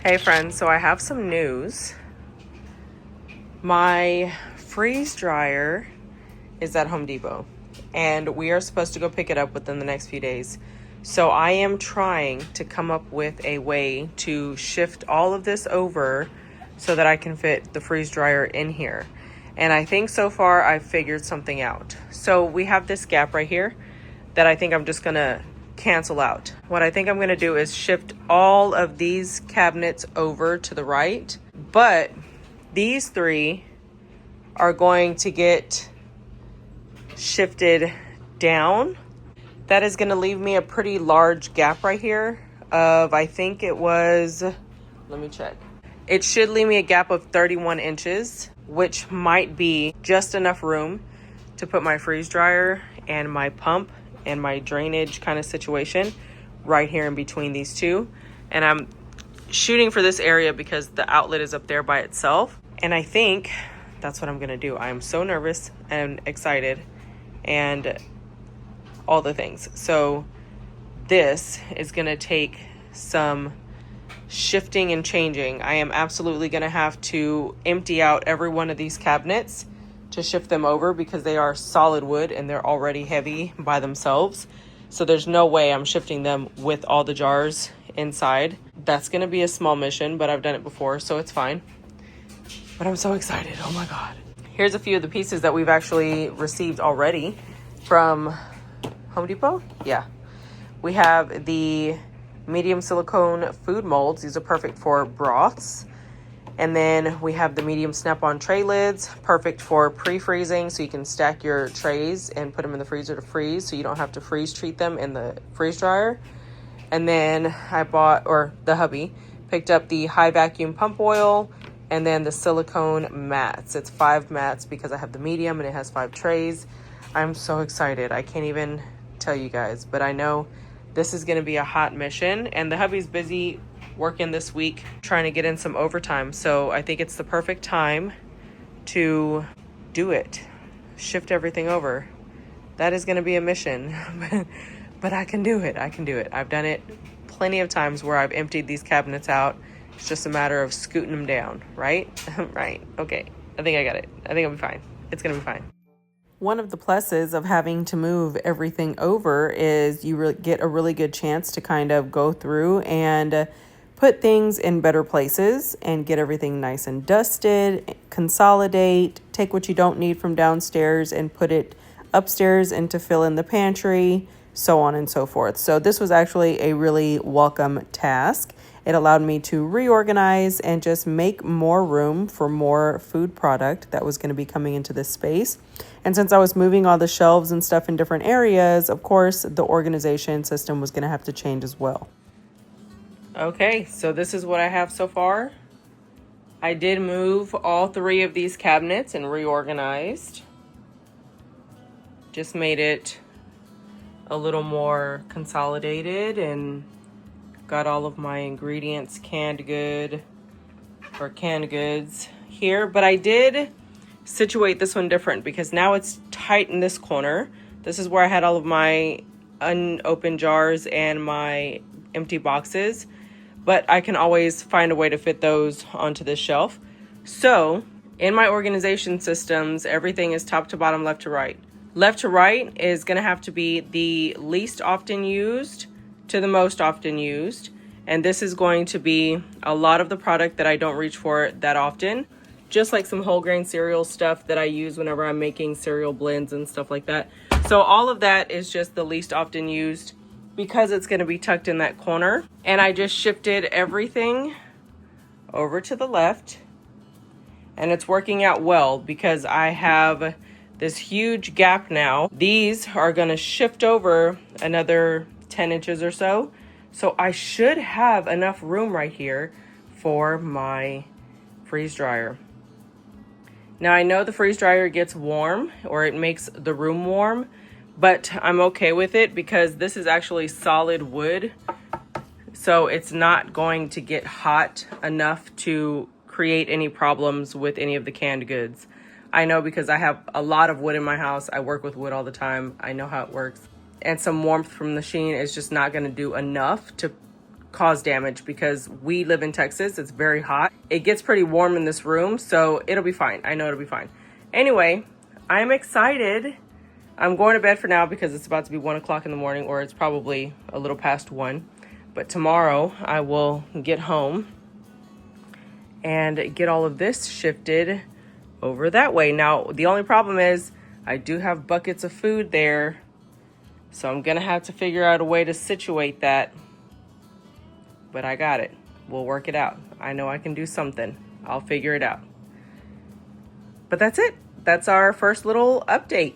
Hey friends, so I have some news. My freeze dryer is at Home Depot and we are supposed to go pick it up within the next few days. So I am trying to come up with a way to shift all of this over so that I can fit the freeze dryer in here. And I think so far I've figured something out. So we have this gap right here that I think I'm just gonna cancel out. What I think I'm gonna do is shift all of these cabinets over to the right, but these three are going to get shifted down. That is gonna leave me a pretty large gap right here of, I think it was, let me check. It should leave me a gap of 31 inches, which might be just enough room to put my freeze dryer and my pump and my drainage kind of situation right here in between these two. And I'm shooting for this area because the outlet is up there by itself. And I think that's what I'm gonna do. I am so nervous and excited and all the things. So this is gonna take some shifting and changing. I am absolutely gonna have to empty out every one of these cabinets to shift them over because they are solid wood and they're already heavy by themselves. So there's no way I'm shifting them with all the jars inside. That's gonna be a small mission, but I've done it before, so it's fine. But I'm so excited, oh my God. Here's a few of the pieces that we've actually received already from Home Depot. Yeah, we have the medium silicone food molds. These are perfect for broths. And then we have the medium snap-on tray lids, perfect for pre-freezing, so you can stack your trays and put them in the freezer to freeze, so you don't have to freeze treat them in the freeze dryer. And then I bought, or the hubby picked up the high vacuum pump oil and then the silicone mats. It's 5 mats because I have the medium and it has 5 trays. I'm so excited. I can't even tell you guys, but I know this is going to be a hot mission, and the hubby's busy working this week trying to get in some overtime. So I think it's the perfect time to do it. Shift everything over. That is going to be a mission, but I can do it. I can do it. I've done it plenty of times where I've emptied these cabinets out. It's just a matter of scooting them down, right? Right. Okay. I think I got it. I think I'll be fine. It's going to be fine. One of the pluses of having to move everything over is you get a really good chance to kind of go through and put things in better places and get everything nice and dusted, consolidate, take what you don't need from downstairs and put it upstairs and to fill in the pantry, so on and so forth. So this was actually a really welcome task. It allowed me to reorganize and just make more room for more food product that was going to be coming into this space. And since I was moving all the shelves and stuff in different areas, of course, the organization system was going to have to change as well. Okay, so this is what I have so far. I did move all 3 of these cabinets and reorganized. Just made it a little more consolidated and got all of my ingredients canned goods here. But I did situate this one different because now it's tight in this corner. This is where I had all of my unopened jars and my empty boxes. But I can always find a way to fit those onto this shelf. So in my organization systems, everything is top to bottom, left to right. Left to right is going to have to be the least often used to the most often used. And this is going to be a lot of the product that I don't reach for that often. Just like some whole grain cereal stuff that I use whenever I'm making cereal blends and stuff like that. So all of that is just the least often used because it's going to be tucked in that corner. And I just shifted everything over to the left. And it's working out well because I have this huge gap now. These are going to shift over another 10 inches or so. So I should have enough room right here for my freeze dryer. Now I know the freeze dryer gets warm, or it makes the room warm, but I'm okay with it because this is actually solid wood. So it's not going to get hot enough to create any problems with any of the canned goods. I know because I have a lot of wood in my house. I work with wood all the time. I know how it works. And some warmth from the machine is just not going to do enough to cause damage because we live in Texas. It's very hot. It gets pretty warm in this room, so it'll be fine. I know it'll be fine. Anyway, I'm excited. I'm going to bed for now because it's about to be 1 o'clock in the morning, or it's probably a little past 1. But tomorrow I will get home and get all of this shifted over that way. Now, the only problem is I do have buckets of food there, so I'm gonna have to figure out a way to situate that, but I got it. We'll work it out. I know I can do something. I'll figure it out. But that's it. That's our first little update.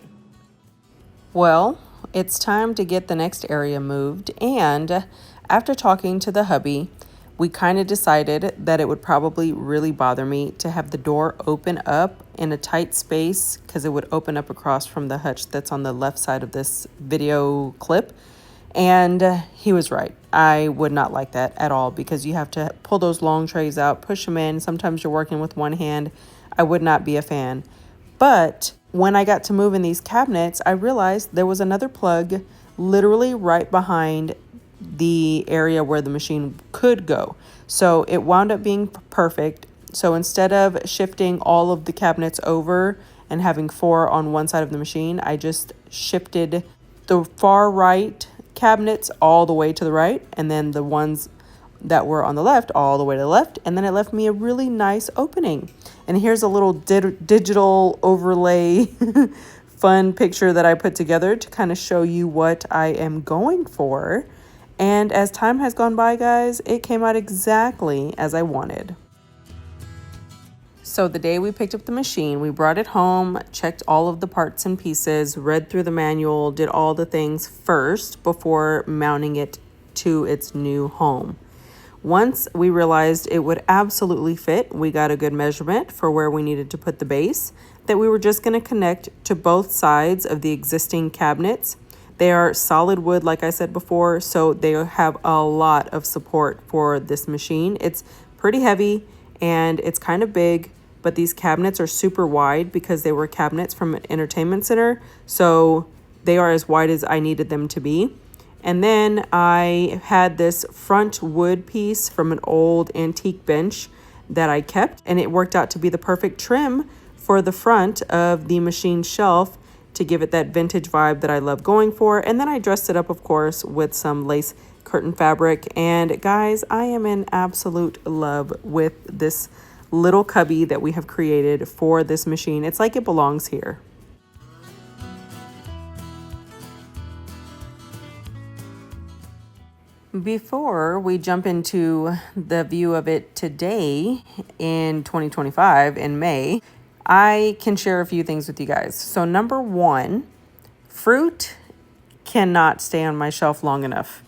Well, it's time to get the next area moved, and after talking to the hubby, we kind of decided that it would probably really bother me to have the door open up in a tight space because it would open up across from the hutch that's on the left side of this video clip. And he was right. I would not like that at all because you have to pull those long trays out, push them in. Sometimes you're working with one hand. I would not be a fan. But when I got to moving these cabinets, I realized there was another plug literally right behind the area where the machine could go. So it wound up being perfect. So instead of shifting all of the cabinets over and having 4 on one side of the machine, I just shifted the far right cabinets all the way to the right, and then the ones that were on the left all the way to the left, and then it left me a really nice opening. And here's a little digital overlay fun picture that I put together to kind of show you what I am going for. And as time has gone by, guys, it came out exactly as I wanted. So the day we picked up the machine, we brought it home, checked all of the parts and pieces, read through the manual, did all the things first before mounting it to its new home. Once we realized it would absolutely fit, we got a good measurement for where we needed to put the base that we were just going to connect to both sides of the existing cabinets. They are solid wood, like I said before, so they have a lot of support for this machine. It's pretty heavy and it's kind of big, but these cabinets are super wide because they were cabinets from an entertainment center, so they are as wide as I needed them to be. And then I had this front wood piece from an old antique bench that I kept, and it worked out to be the perfect trim for the front of the machine shelf to give it that vintage vibe that I love going for. And then I dressed it up, of course, with some lace curtain fabric. And guys, I am in absolute love with this little cubby that we have created for this machine. It's like it belongs here. Before we jump into the view of it today in 2025 in May, I can share a few things with you guys. So number one, fruit cannot stay on my shelf long enough.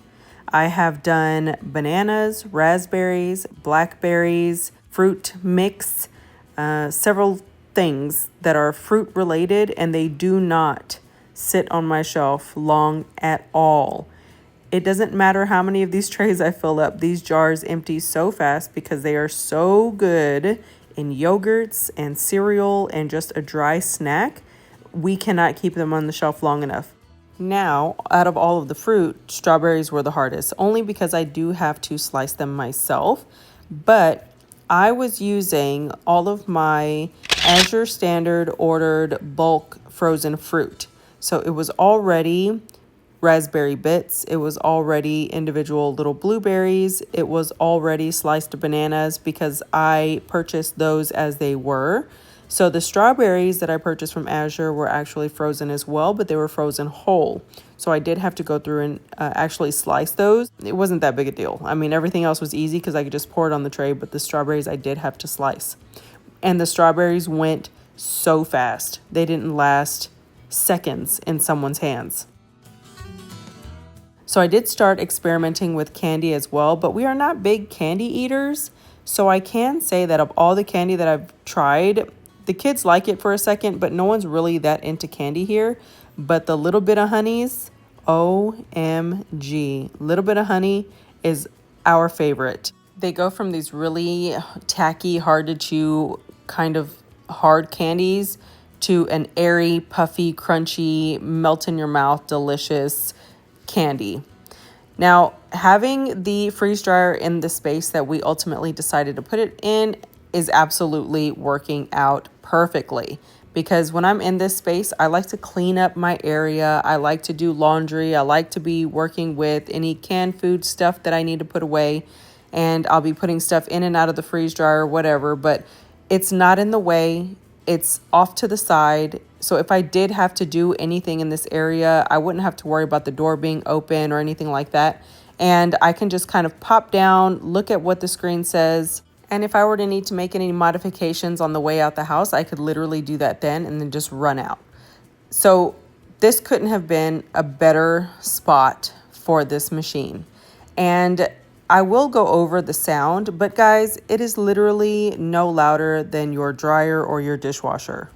I have done bananas, raspberries, blackberries, fruit mix, several things that are fruit related, and they do not sit on my shelf long at all. It doesn't matter how many of these trays I fill up. These jars empty so fast because they are so good in yogurts and cereal and just a dry snack. We cannot keep them on the shelf long enough. Now, out of all of the fruit, strawberries were the hardest, only because I do have to slice them myself. But I was using all of my Azure standard ordered bulk frozen fruit. So it was already raspberry bits, it was already individual little blueberries, it was already sliced bananas because I purchased those as they were. So the strawberries that I purchased from Azure were actually frozen as well, but they were frozen whole. So I did have to go through and actually slice those. It wasn't that big a deal. I mean, everything else was easy because I could just pour it on the tray, but the strawberries I did have to slice. And the strawberries went so fast. They didn't last seconds in someone's hands. So I did start experimenting with candy as well, but we are not big candy eaters. So I can say that of all the candy that I've tried, the kids like it for a second, but no one's really that into candy here. But the Little Bit of Honeys, OMG, Little Bit of Honey is our favorite. They go from these really tacky, hard to chew, kind of hard candies to an airy, puffy, crunchy, melt in your mouth, delicious candy. Now, having the freeze dryer in the space that we ultimately decided to put it in is absolutely working out perfectly. Because when I'm in this space, I like to clean up my area. I like to do laundry. I like to be working with any canned food stuff that I need to put away. And I'll be putting stuff in and out of the freeze dryer or whatever. But it's not in the way. It's off to the side. So if I did have to do anything in this area, I wouldn't have to worry about the door being open or anything like that. And I can just kind of pop down, look at what the screen says. And if I were to need to make any modifications on the way out the house, I could literally do that then and then just run out. So this couldn't have been a better spot for this machine. And I will go over the sound, but guys, it is literally no louder than your dryer or your dishwasher.